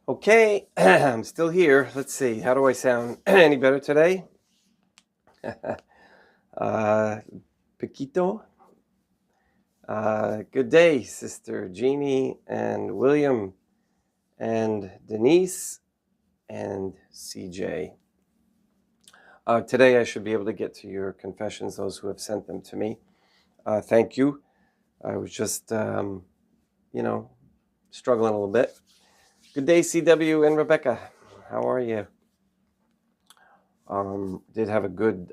Okay, I'm still here. Let's see. How do I sound? Any better today? Paquito. Good day, Sister Jeannie and William and Denise and CJ. Today I should be able to get to your confessions, those who have sent them to me. Thank you. I was just, struggling a little bit. Good day, CW and Rebecca. How are you? Did have a good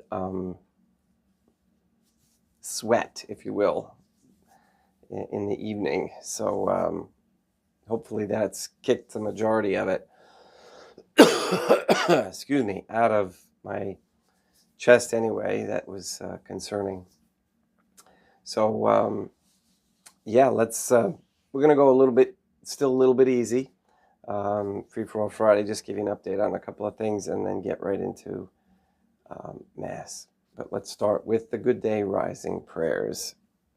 sweat, if you will, in the evening. So hopefully that's kicked the majority of it, excuse me, out of my chest anyway. That was concerning. So let's, we're going to go still a little bit easy. Free for all Friday, just give you an update on a couple of things and then get right into Mass. But let's start with the Good Day Rising prayers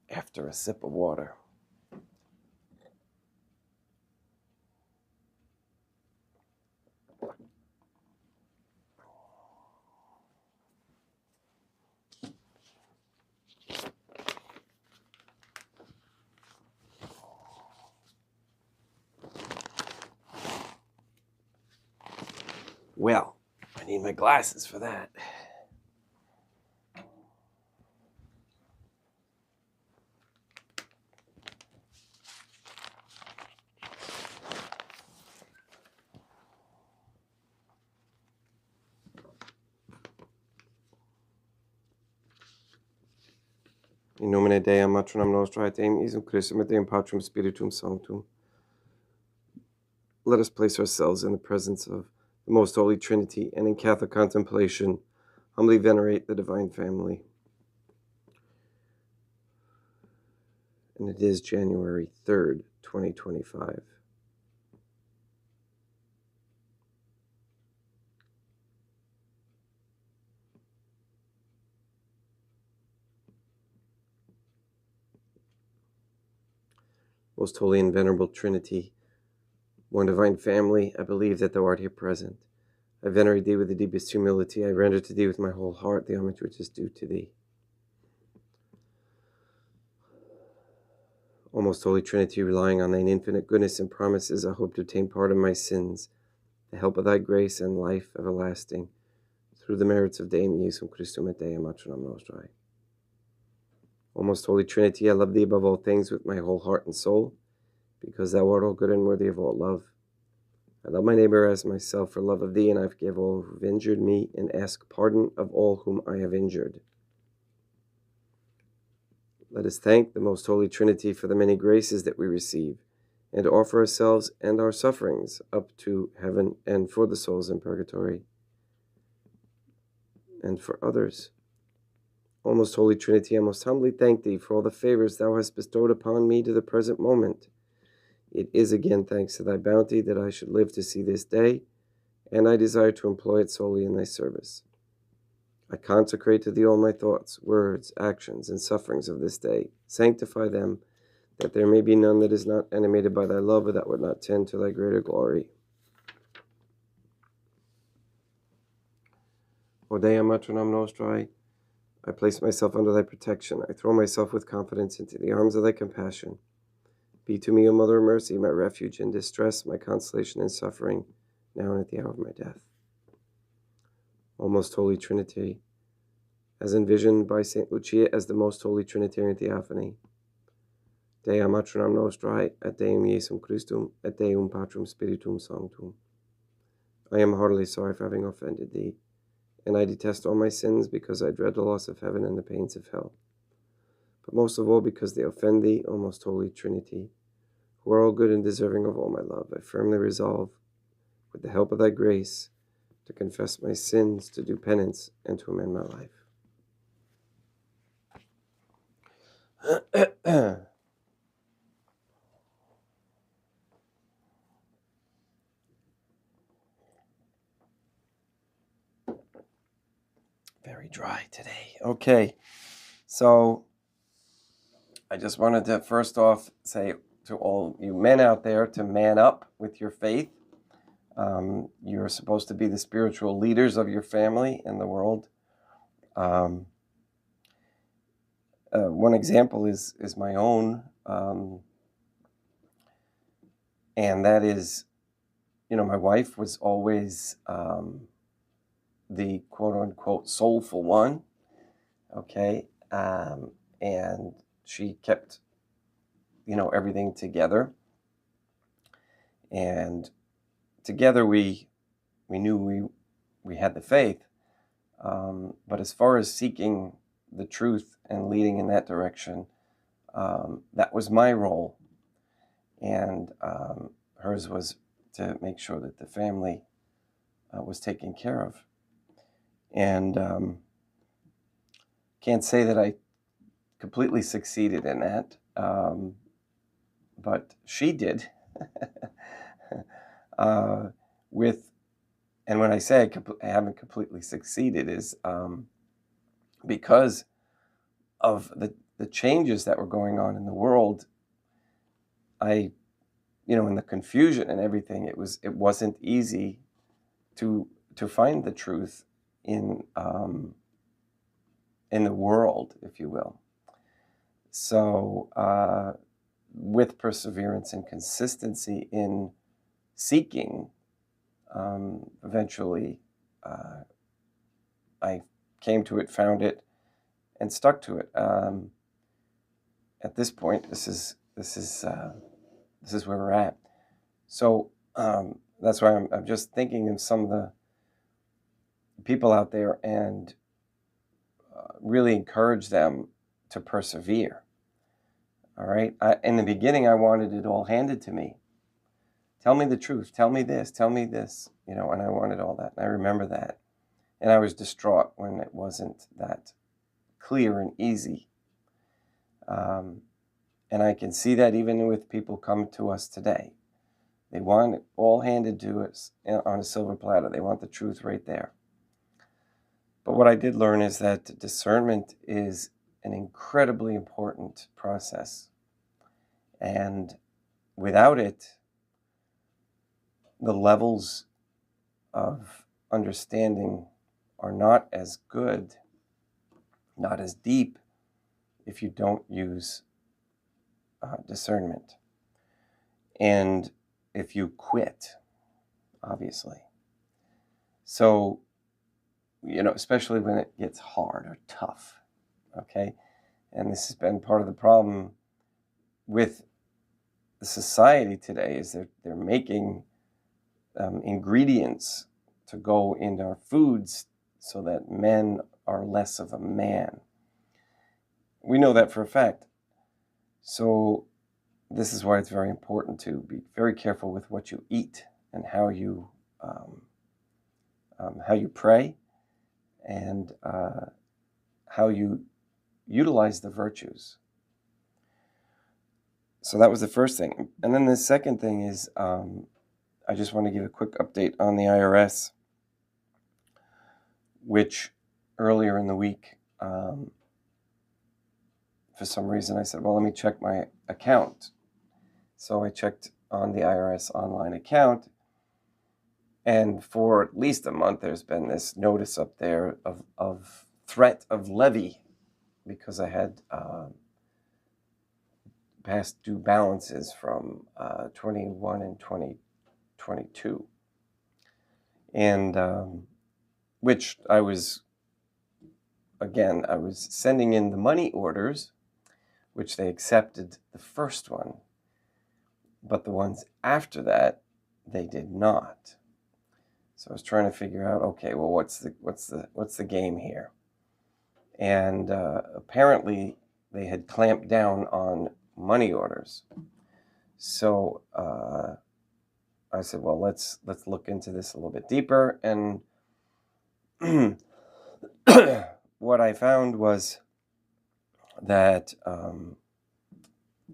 after a sip of water. Well, I need my glasses for that. In nomine Dei, matronam nostra, et eum Iesum Christum, et Deum Patrum Spiritum Sanctum. Let us place ourselves in the presence of the Most Holy Trinity, and in Catholic contemplation, humbly venerate the Divine Family. And it is January 3rd, 2025. Most Holy and Venerable Trinity, one Divine Family, I believe that Thou art here present. I venerate Thee with the deepest humility. I render to Thee with my whole heart the homage which is due to Thee. O most Holy Trinity, relying on Thine infinite goodness and promises, I hope to obtain pardon of my sins, the help of Thy grace and life everlasting, through the merits of Deum Iesum Christum et Deum matronam nostrae. O most Holy Trinity, I love Thee above all things with my whole heart and soul, because Thou art all good and worthy of all love. I love my neighbor as myself for love of Thee, and I forgive all who have injured me, and ask pardon of all whom I have injured. Let us thank the Most Holy Trinity for the many graces that we receive, and offer ourselves and our sufferings up to heaven, and for the souls in purgatory, and for others. O most Holy Trinity, I most humbly thank Thee for all the favors Thou hast bestowed upon me to the present moment. It is again thanks to Thy bounty that I should live to see this day, and I desire to employ it solely in Thy service. I consecrate to Thee all my thoughts, words, actions, and sufferings of this day. Sanctify them, that there may be none that is not animated by Thy love, or that would not tend to Thy greater glory. O Dei matronam nostrae, I place myself under Thy protection. I throw myself with confidence into the arms of Thy compassion. Be to me, O Mother of Mercy, my refuge in distress, my consolation in suffering, now and at the hour of my death. O most Holy Trinity, as envisioned by St. Lucia as the Most Holy Trinitarian Theophany, Dea matronam nostrae, et Deum Iesum Christum, et Deum Patrum Spiritum Sanctum. I am heartily sorry for having offended Thee, and I detest all my sins because I dread the loss of heaven and the pains of hell. But most of all because they offend Thee, O Most Holy Trinity, who are all good and deserving of all my love. I firmly resolve, with the help of Thy grace, to confess my sins, to do penance, and to amend my life. Very dry today. Okay, so I just wanted to first off say to all you men out there to man up with your faith. You're supposed to be the spiritual leaders of your family in the world. One example is my own, and that is, my wife was always the quote-unquote soulful one, okay? And she kept, everything together. And together we knew we had the faith. But as far as seeking the truth and leading in that direction, that was my role. And hers was to make sure that the family was taken care of. And can't say that I completely succeeded in that, but she did. And when I say I haven't completely succeeded, is because of the changes that were going on in the world. In the confusion and everything, it wasn't easy to find the truth in the world, if you will. So with perseverance and consistency in seeking, eventually I came to it, found it, and stuck to it. At this point, this is where we're at. So that's why I'm just thinking of some of the people out there and really encourage them to persevere. All right. In the beginning, I wanted it all handed to me. Tell me the truth. Tell me this. Tell me this. And I wanted all that. And I remember that. And I was distraught when it wasn't that clear and easy. And I can see that even with people come to us today. They want it all handed to us on a silver platter. They want the truth right there. But what I did learn is that discernment is an incredibly important process. And without it, the levels of understanding are not as good, not as deep, if you don't use discernment. And if you quit, obviously. So, especially when it gets hard or tough, okay? And this has been part of the problem with the society today, is they're making ingredients to go into our foods so that men are less of a man. We know that for a fact. So this is why it's very important to be very careful with what you eat and how you pray, and how you utilize the virtues. So that was the first thing. And then the second thing is, I just want to give a quick update on the IRS, which earlier in the week, for some reason I said, well, let me check my account. So I checked on the IRS online account, and for at least a month, there's been this notice up there of threat of levy, because I had past due balances from 21 and 2022. And which I was sending in the money orders, which they accepted the first one, but the ones after that, they did not. So I was trying to figure out, okay, well, what's the game here? And apparently they had clamped down on money orders. So I said, well, let's look into this a little bit deeper. And what I found was that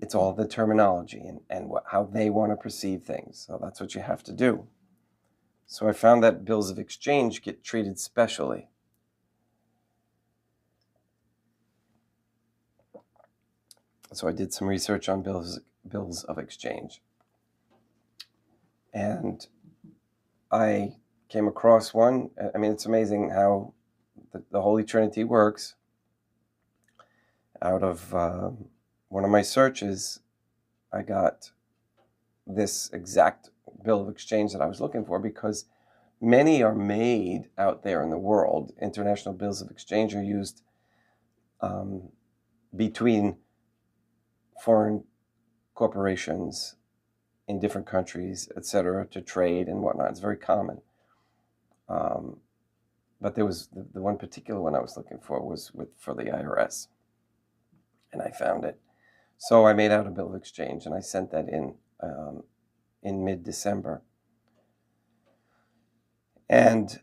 it's all the terminology and how they want to perceive things. So that's what you have to do. So I found that bills of exchange get treated specially. So I did some research on bills of exchange. And I came across one. I mean, it's amazing how the Holy Trinity works. Out of one of my searches, I got this exact bill of exchange that I was looking for, because many are made out there in the world. International bills of exchange are used between foreign corporations in different countries, etc., to trade and whatnot. It's very common. But there was the one particular one I was looking for was for the IRS, and I found it. So I made out a bill of exchange, and I sent that in mid-December. And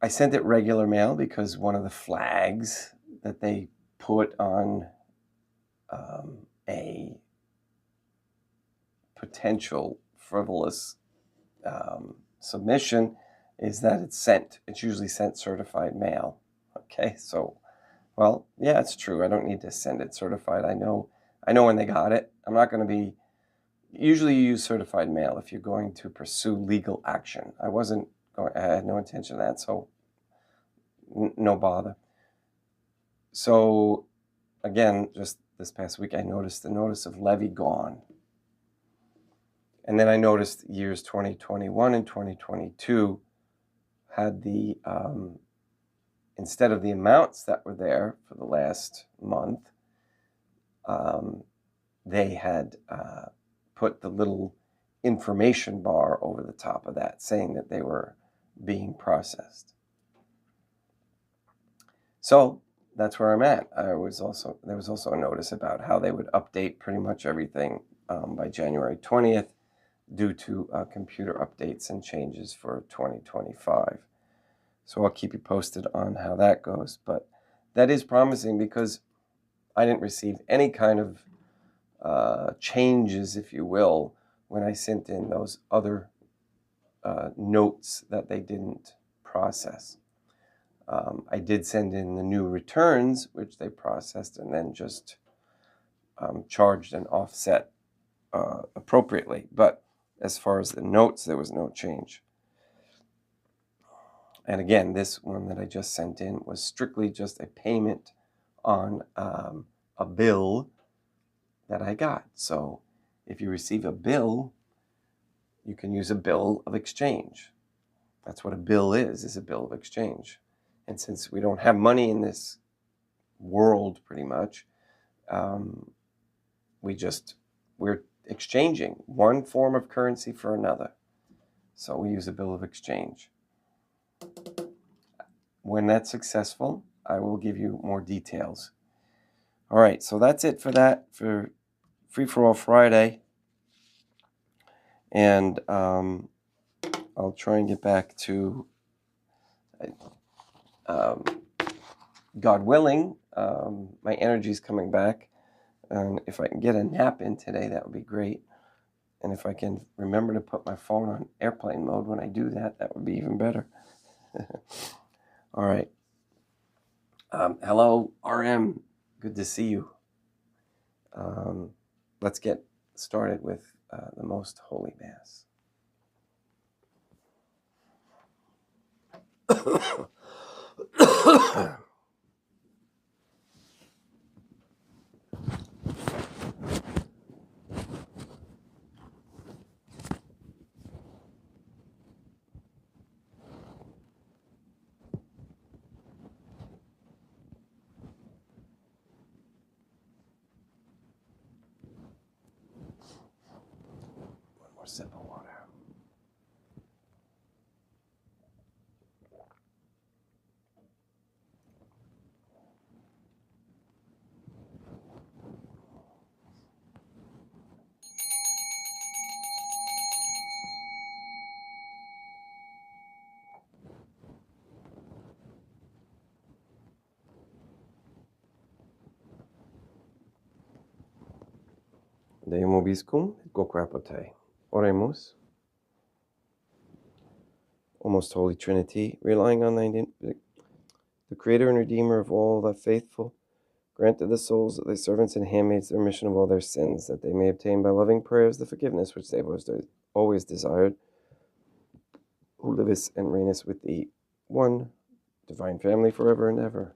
I sent it regular mail because one of the flags that they put on a potential frivolous submission is that it's usually sent certified mail. Okay, so, well, yeah, it's true. I don't need to send it certified. I know when they got it. I'm not going to be, usually you use certified mail if you're going to pursue legal action. I had no intention of that, so no bother. So, again, just this past week, I noticed the notice of levy gone. And then I noticed years 2021 and 2022 had the, instead of the amounts that were there for the last month, they had put the little information bar over the top of that saying that they were being processed. So that's where I'm at. There was also a notice about how they would update pretty much everything by January 20th due to computer updates and changes for 2025. So I'll keep you posted on how that goes. But that is promising because I didn't receive any kind of changes, if you will, when I sent in those other notes that they didn't process. I did send in the new returns, which they processed and then just charged and offset appropriately. But as far as the notes, there was no change. And again, this one that I just sent in was strictly just a payment on a bill that I got. So if you receive a bill, you can use a bill of exchange. That's what a bill is a bill of exchange. And since we don't have money in this world pretty much, we're exchanging one form of currency for another. So we use a bill of exchange. When that's successful, I will give you more details. All right, so that's it for that, for Free For All Friday. And I'll try and get back to, God willing, my energy's coming back. And if I can get a nap in today, that would be great. And if I can remember to put my phone on airplane mode when I do that, that would be even better. All right. Hello, RM. Good to see you. Let's get started with the Most Holy Mass. One more sip of water. Deum vobiscum, et quoque Oremus. O most Holy Trinity, relying on the Creator and Redeemer of all the faithful, grant to the souls of thy servants and handmaids the remission of all their sins, that they may obtain by loving prayers the forgiveness which they have always desired, who liveth and reigneth with thee, one divine family, forever and ever.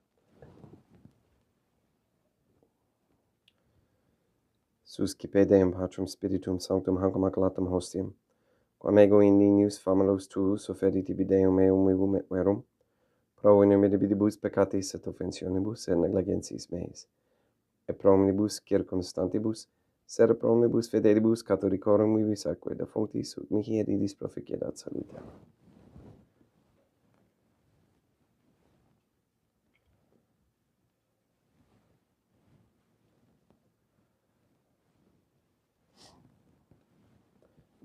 Suscipe Deum Patrum Spiritum Sanctum Hanc Immaculatum Hostium, quam ego in ninius famulos tuus offerit tibi Deum meum vivum et verum, pro inimitabilibus peccatis et offensionibus et negligencies meis, et pro omnibus circumstantibus, sed pro omnibus fidelibus catholicorum vivis atque defunctis ut mihi et idis proficiedat salutem.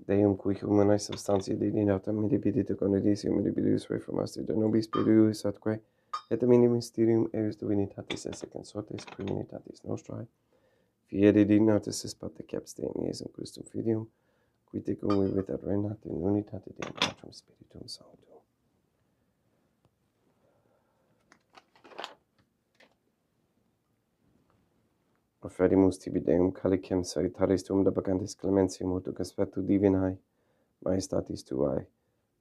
Deum cui humanae substantia dignatam mirabilite conedisium mirabilius reformasti de nobis spiritus atque et mini mysterium eius divinitatis esse consortes criminitatis nostrae fieri dignatis est pate caps Deum Iesum Christum Filium qui tecum vivit et regnat in unitate Deum Patrum Spiritum Sanctum. Offerimus tibi Deum calicem salutaris tuum debacantis clementium ut aspectu divinae maestatis tuae,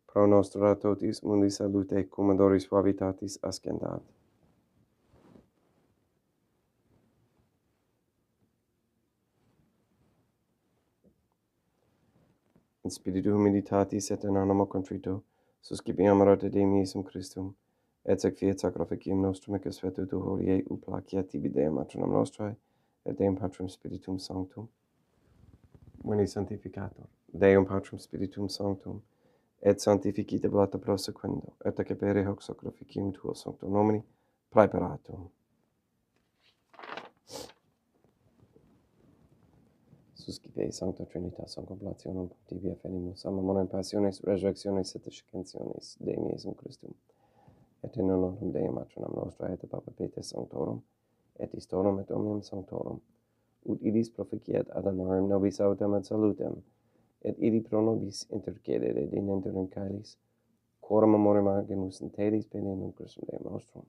pro nostra totis mundi salute cum adoris suavitatis ascendat. In spiritu humilitatis et in animo contrito, suscipiam rate Deum Iesum Christum, et sec fiat sacrificium nostrum ec aspetu tu holiae ut placiat tibi Deum matronam nostrae, et Deum Patrum Spiritum Sanctum. Veni Sanctificator, Deum Patrum Spiritum Sanctum, et sanctificite blata prosequendo, et accepere hoc sacrificium tuo sancto nomini praeparatum. Suscipe Sancta Trinitas concomplationem tibia fenimus, amamorem passiones, resurrectiones et ascensiones Deum Iesum Christum, et in honorem Deum matronam nostra et Papa Peter Sanctorum, et istorum et omnium Sanctorum, ut idis proficiat ad honorem nobis autem et salutem, et idi pro nobis intercedere et in interim caelis, quorum amorem agemus in telis penendum Christum Deum nostrum.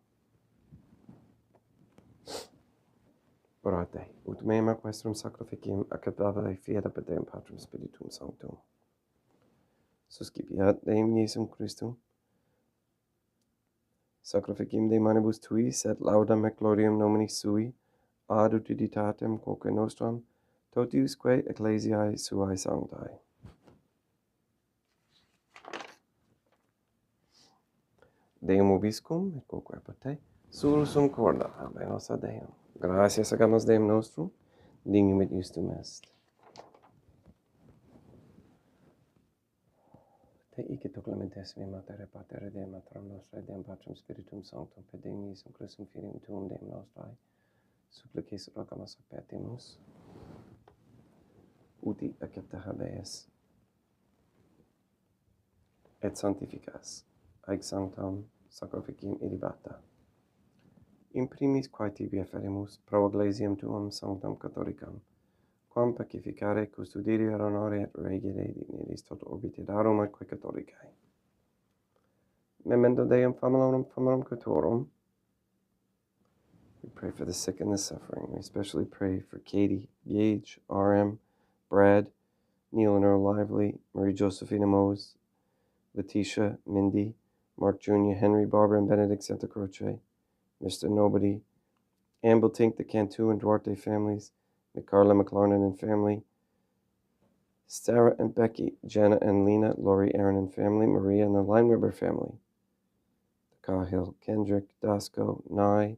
Orate, ut meam ac vestrum sacrificium acceptabile fiat ab Deum Patrum Spiritum Sanctum. Suscipiat Deum Iesum Christum, sacrificium de manibus tuis, et laudam et gloriam nomini sui, ad utilitatem quoque nostram, totiusque ecclesiae suae sanctae. Deum ubiscum, et quoque aparte, sursum corda, habenos a Deum. Gratias agamus Deum nostrum, dignum et justum est. Te icito clementesimi matere patere Deum matram nostrae, Deum Patrum Spiritum Sanctum, per Deum Iesum Christum Filium tuum Deum nostrae, supplices rogamus appetimus, uti accepta habeas, et sanctificas, aec sanctam sacrificium ilibata. In primis quae tibi afferimus pro ecclesiam tuam sanctam catholicam, quam pacificare, custodire, honore et regere dignitas tot orbite darum atque catholicae. Memento Deum famulorum Cathorum. We pray for the sick and the suffering. We especially pray for Katie, Gage, RM, Brad, Neil and Earl Lively, Marie Josephina Mose, Letitia, Mindy, Mark Jr., Henry, Barbara, and Benedict Santa Croce, Mr. Nobody, Amble Tink, the Cantu and Duarte families, McCarla McLarnon and family, Sarah and Becky, Jenna and Lena, Lori, Aaron and family, Maria and the Lineweber family, the Cahill, Kendrick, Dasco, Nye,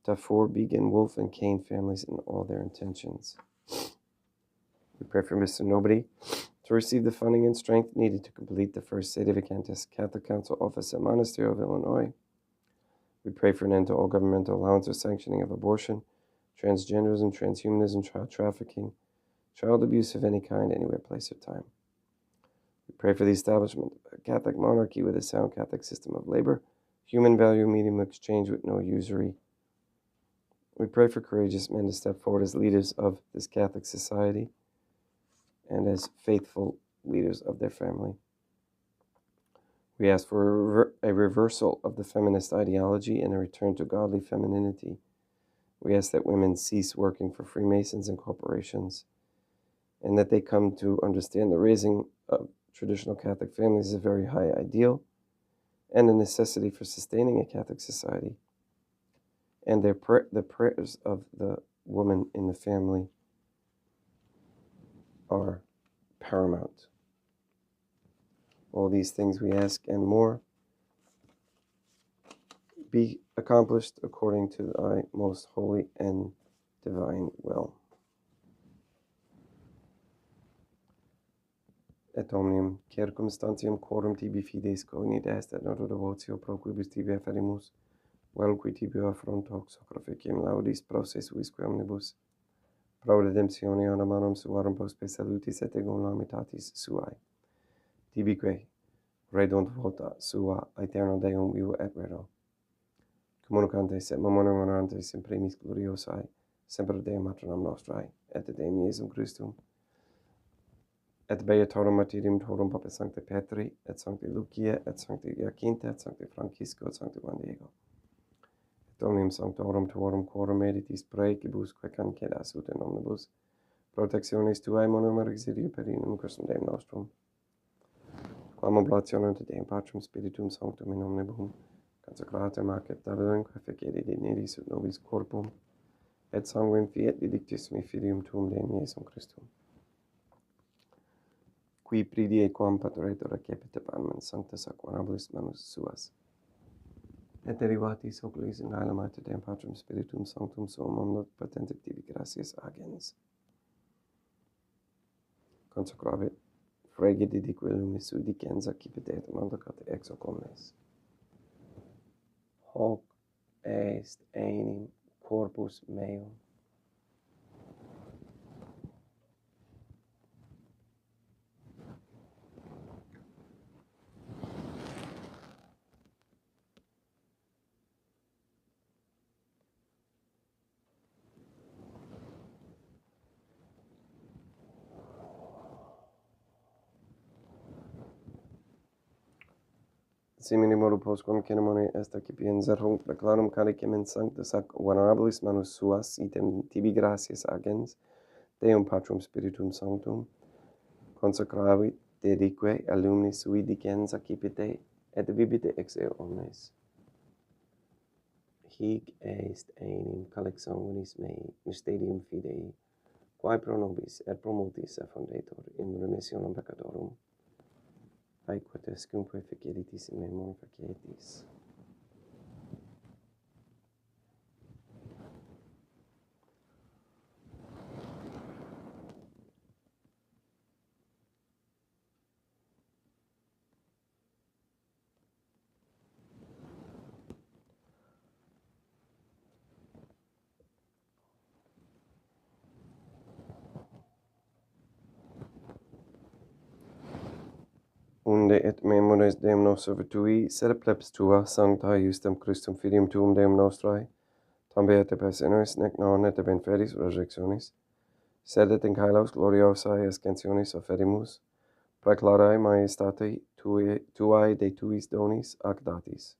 Tafur, Began, Wolf, and Kane families and all their intentions. We pray for Mr. Nobody to receive the funding and strength needed to complete the first Sede Vacantis Catholic Council office at Monastery of Illinois. We pray for an end to all governmental allowance or sanctioning of abortion, transgenderism, transhumanism, child trafficking, child abuse of any kind, anywhere, place, or time. We pray for the establishment of a Catholic monarchy with a sound Catholic system of labor, human value medium exchange with no usury. We pray for courageous men to step forward as leaders of this Catholic society and as faithful leaders of their family. We ask for a reversal of the feminist ideology and a return to godly femininity. We ask that women cease working for Freemasons and corporations, and that they come to understand the raising of traditional Catholic families is a very high ideal and a necessity for sustaining a Catholic society. And the prayers of the woman in the family are paramount. All these things we ask and more be accomplished according to thy most holy and divine will. Et omnium circumstantium quorum tibi fides cognit est, et noto devotio pro quibus tibi afferimus, vel qui tibi affronto sacrificium laudis proces uisque omnibus, pro redemptione animarum suarum pospe salutis et ego lamitatis suae. Tibique redunt vota sua aeterno Deum vivo et vero. Communicantes et memoriam honorantes in primis gloriosae, semper Deum matronam nostrae, et Deum Iesum Christum, et beatorum martyrium torum Papa Sancte Petri, et Sancti Lucia, et Sancti Jacinta, et Sancti Francisco, et Sancti Juan Diego. Et omnium sanctorum tuorum quorum meditis praecibus quecam cedas ut in omnibus, protectionis tuae monum exidio per inum Christum Deum nostrum. Quam oblationem te Deum Patrum Spiritum Sanctum in omnibus, consecratem acceptabilem quae fecedi dignitis ut nobis corpum, et sanguinem fiat didictissimi filium tuum Deum Iesum Christum. Qui pridie quam pateretur recepit panem sanctus ac honorabilis manus suas. Et derivatis oculis in aelum te Deum Patrum Spiritum Sanctum suum omnipotentem tibi gratias agens. Consecravit frege didique lumis sui dicens accipit et mandacat ex hoc omnes. Hoc est enim corpus meum. Simini modo postquam ceremoniae est accipiens erunt declarum caricem in sanctus ac honorabilis manus suas item tibi gratias agens Deum Patrum Spiritum Sanctum consecravit dedique alumni sui dicens accipite et vivite ex eo omnes. Hic est enim calix sanguinis mei mysterium fidei, quae pro nobis et pro multis effundetur in remissionem peccatorum, aequatescumque feceritis in memor fecetis. Unde et memores Deum nos servitui, sed plebs tua, sancta justem Christum filium tuum Deum nostrae, tam beate passionis, nec non et ben fedis resurrectionis, sed et in caelos gloriosae ascensionis offerimus, praeclarae majestate tuae de tuis donis ac datis,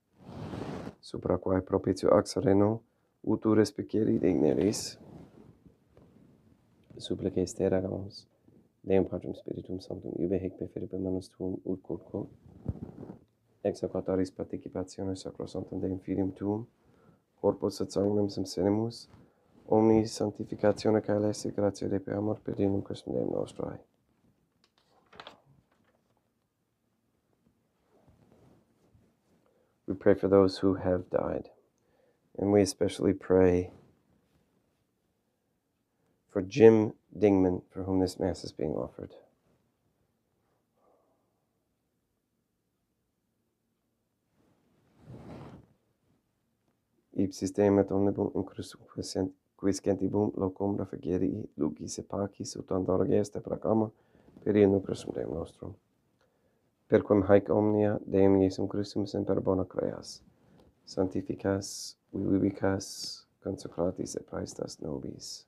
supra quae propitio ac sereno, ut tu respicere digneris, supplices te regalamos, Deum Patrum Spiritum Sanctum, iube hic per fide manus tuum ut quoque, ex hoc autaris participationis sacrosanctam Deum filium tuum, corpus et sanguinem subsenimus, omnis sanctificatione caeleste gratia Dei per amor per dinum Christum Deum nostrae. We pray for those who have died, and we especially pray for Jim Dingman, for whom this Mass is being offered. Ipsis Deum et omnibus in Christum quiscentibum locum refugeri lucis et pacis ut andora geste proclama per innum Christum Deum nostrum. Perquam haec omnia Deum Iesum Christum semper bona creas, sanctificas, vivicas, consecratis et praestas nobis.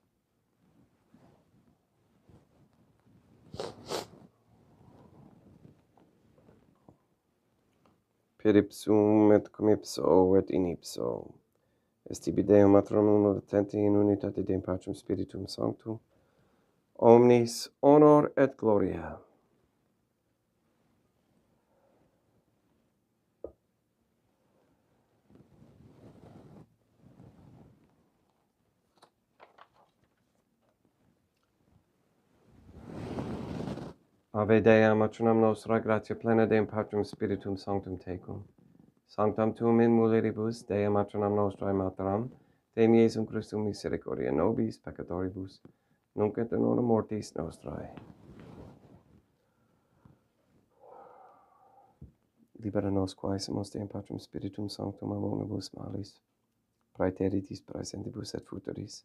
Per ipsum et cum ipso et in ipso, est tibi Deum matronum nuditenti in unitate Deum Patrum Spiritum Sanctum, omnis honor et gloria Ave Dea, matronam nostra, gratia plena Deum Patrum Spiritum Sanctum tecum. Sanctam tuum in mulieribus, Dea matronam nostrae materam, Deum Iesum Christum misericordia nobis peccatoribus, nunc et in hora mortis nostrae. Libera nos quaesimus Deum Patrum Spiritum Sanctum amonibus malis, praeteritis praesentibus et futuris,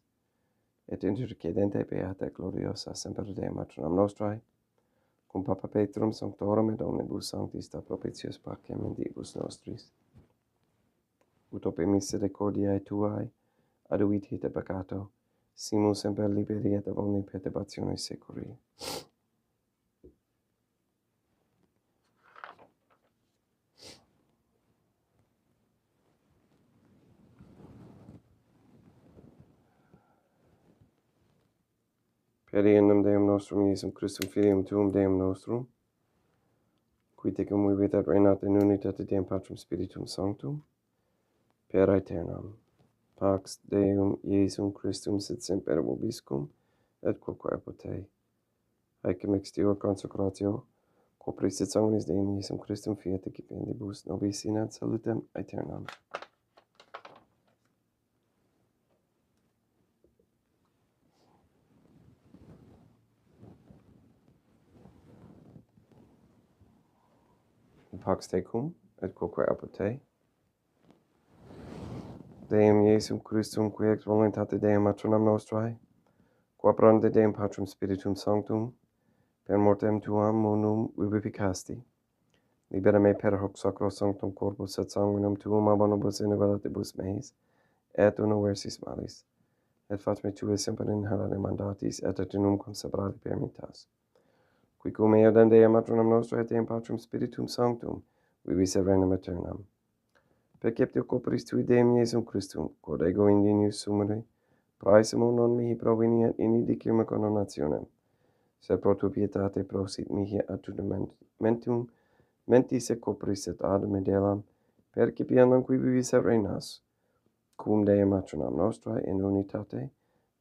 et intercedente beata gloriosa semper Deum matronam nostrae, cum Papa Petrum Sanctorum et omnibus sanctis da propitius pacem mendibus nostris, ut ope misericordiae tuae aduiti te peccato, simus semper liberi et ab omni perturbatione securi. Per iem Deum nostrum Iesum Christum Filium Tuum Deum nostrum, qui tecum vivit et reinat in unitate Deum Patrum Spiritum Sanctum, per aeternam. Pax Deum Iesum Christum sit semper vobiscum, et quoque apotei. Haec extior consecratio, copris et sanguinis Deum Iesum Christum fiat ecipendibus nobis in ad salutem aeternam. Pax tecum, et quoque apotei. Deum Iesum Christum, qui ex voluntate Deum matronam nostrae, qua prande Deum Patrum Spiritum Sanctum, per mortem tuam munum vivificasti. Libera me per hoc sacro sanctum corpus et sanguinum tuum abonibus in velatibus meis, et universis malis. Et fat me tue semper inhalare mandatis, et aeternum consabrare permittas. Qui cum eo Deum matronam nostrae et Deum Patrum Spiritum Sanctum, vivis et regnum aeternam. Perceptio corporis tui Deum Iesum Christum, quod ego indinius sumere, praesimo non mihi proveniat in dicima coronationem, sed pro tua pietate prosit mihi adjudamentum mentis et corporis et ad medelam, percipiendam qui vivis et reinas, cum Deum matronam nostrae in unitate,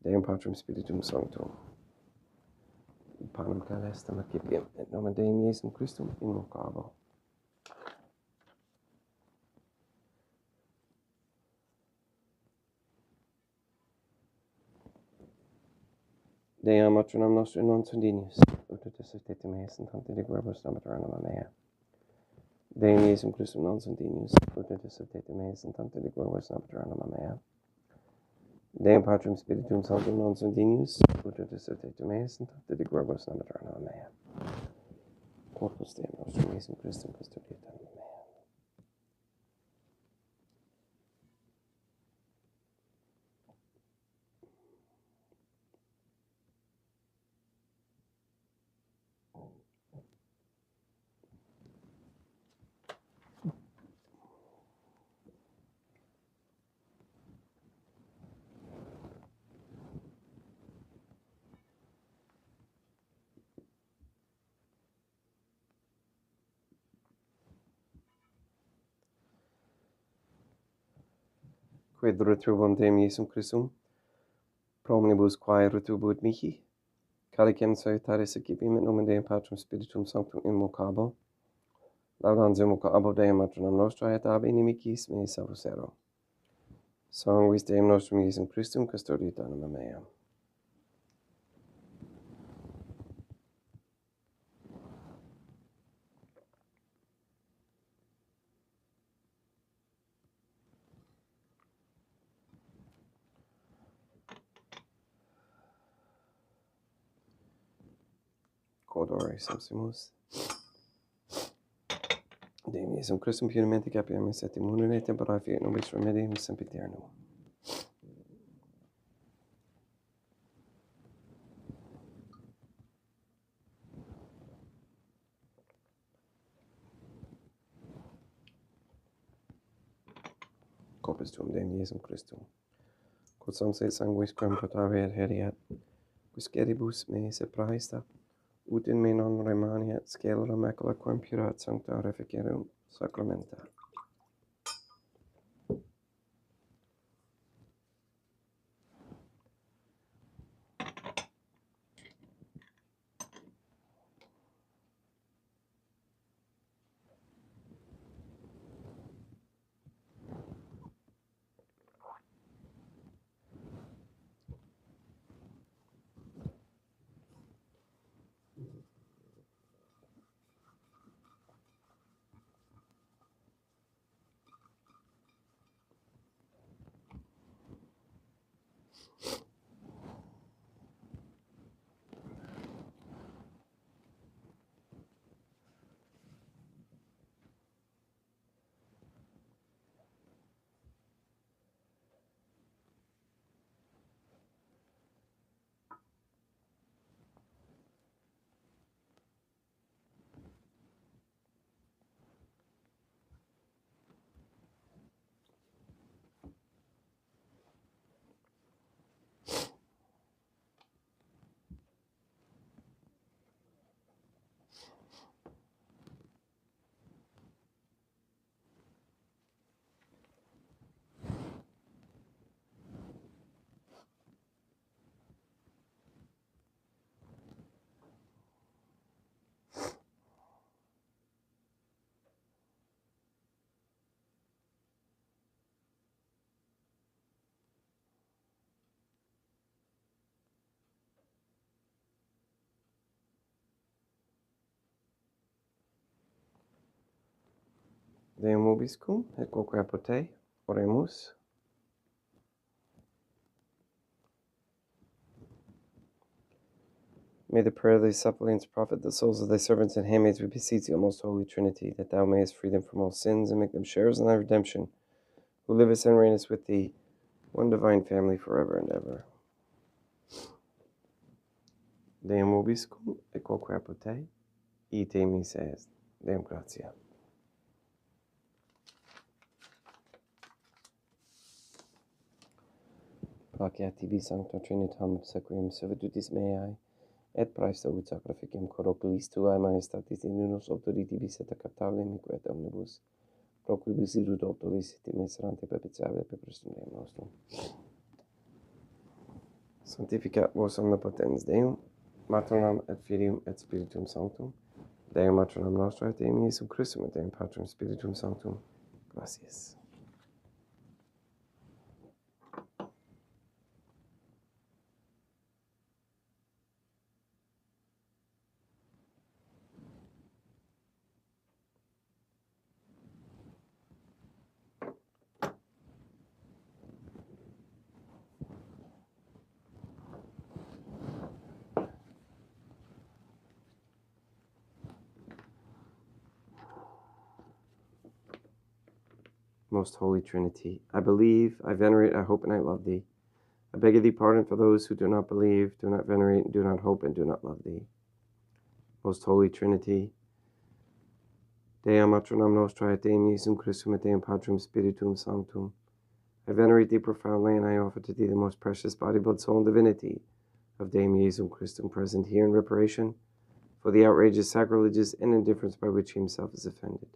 Deum Patrum Spiritum Sanctum. Panem calestem accipiem, et nomen Deum Iesum Christum invocabo. Deum matronam nostrum non sundinius, ut et suscite meis in tante de verbus namaternam mea. Deum Iesum Christum non sundinius, ut et suscite meis in tante de verbus namaternam mea. Deum Patrum Spiritum Sanctum non sundinius, ut et suscite meis in tante de verbus namaternam mea. Corpus Deum nostrum Iesum Christum custodiatam mea. Quid retrubum Deum Iesum Christum, pro omnibus quae retribuit mihi, calicem salutaris accipim et nomen Deum Patrum Spiritum Sanctum invocabo, laudans invocabo Deum matronam nostrae et ab inimicis meis salvusero. Sanguis Deum nostrum Iesum Christum custodiet anima mea. Cordore subsimus. Deum Iesum Christum punimente capiamis et immunere tempora fiat nobis remedium sempiternum. Corpus tuum Deum Iesum Christum. Quod samse sanguis quem potave et heriat, quisceribus meis et praesta, ut in me non remaniat scelera macula quem purat sancta reficerum sacramenta. Deum vobiscum, et quoque apote, oremus. May the prayer of thy suppliants profit the souls of thy servants and handmaids, we beseech thee, O most holy Trinity, that thou mayest free them from all sins and make them sharers in thy redemption, who livest and reignest with thee, one divine family, forever and ever. Deum vobiscum, et quoque apote, ite mise est. Deum gratia. Placeat tibi sancta Trinitam obsequium servitutis meae, et praesta ut sacrificium corporis tuae majestatis in unus autoritibus et acceptable mique et omnibus, pro quibus irut autoris et miserante perpetuale per Christum Deum nostrum. Sanctificat vos omnipotens Deum, Matronam et Filium et Spiritum Sanctum, Deum Matronam nostra et Deum Iesum Christum et Deum Patrum Spiritum Sanctum. Gracias. Most Holy Trinity, I believe, I venerate, I hope, and I love thee. I beg of thee pardon for those who do not believe, do not venerate, do not hope, and do not love thee. Most Holy Trinity, Deum Matronam nostra et Deum Iesum Christum et Deum Patrum Spiritum Sanctum, I venerate thee profoundly, and I offer to thee the most precious body, blood, soul, and divinity of Deum Iesum Christum, present here in reparation for the outrages, sacrileges, and indifference by which he himself is offended,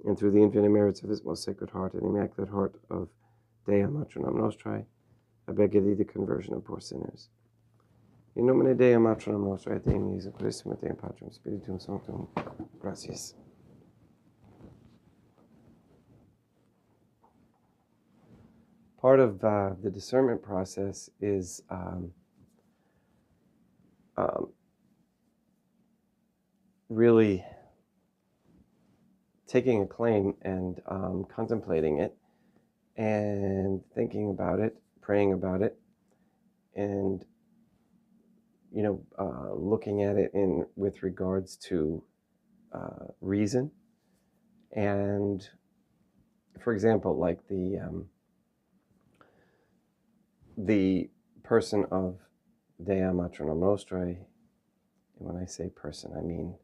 and through the infinite merits of his most sacred heart and immaculate heart of Deum Matronam Nostrae, I beg of thee the conversion of poor sinners. In nomine Deum Matronam Nostrae, et Deum Iesum Christum, et Deum Patrum Spiritum Sanctum. Gracias. Part of the discernment process is really taking a claim and contemplating it and thinking about it, praying about it, and looking at it with regards to reason. And for example, like the person of Deum Matronam Nostrae, and when I say person, I mean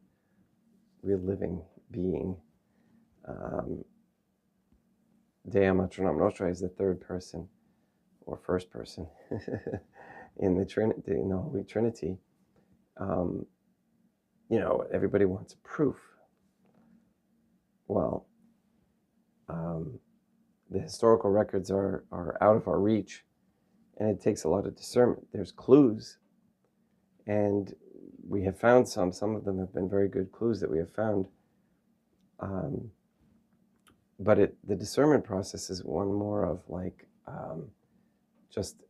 real living being. Deum Matronam Nostrae is the third person or first person in the Trinity, in the Holy Trinity. Everybody wants proof. Well, the historical records are out of our reach, and it takes a lot of discernment. There's clues, and we have found some of them have been very good clues that we have found. But the discernment process is one more of just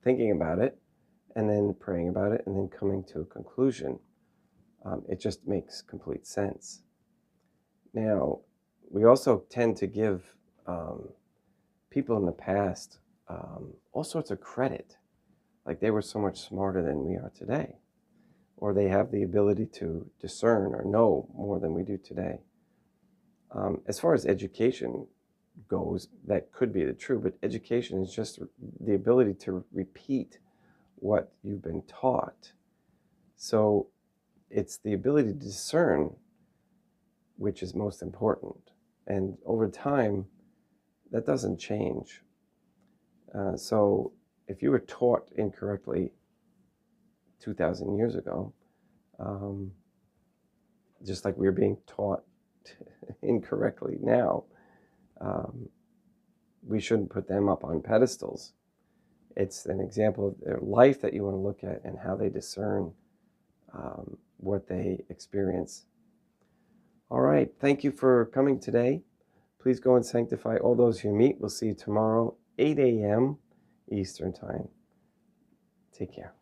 thinking about it, and then praying about it, and then coming to a conclusion. It just makes complete sense. Now, we also tend to give people in the past all sorts of credit, like they were so much smarter than we are today, or they have the ability to discern or know more than we do today. As far as education goes, that could be true, but education is just the ability to repeat what you've been taught. So it's the ability to discern which is most important. And over time, that doesn't change. So if you were taught incorrectly 2,000 years ago, just like we're being taught incorrectly now, we shouldn't put them up on pedestals. It's an example of their life that you want to look at and how they discern what they experience. All right, thank you for coming today. Please go and sanctify all those you meet. We'll see you tomorrow, 8 a.m. Eastern Time. Take care.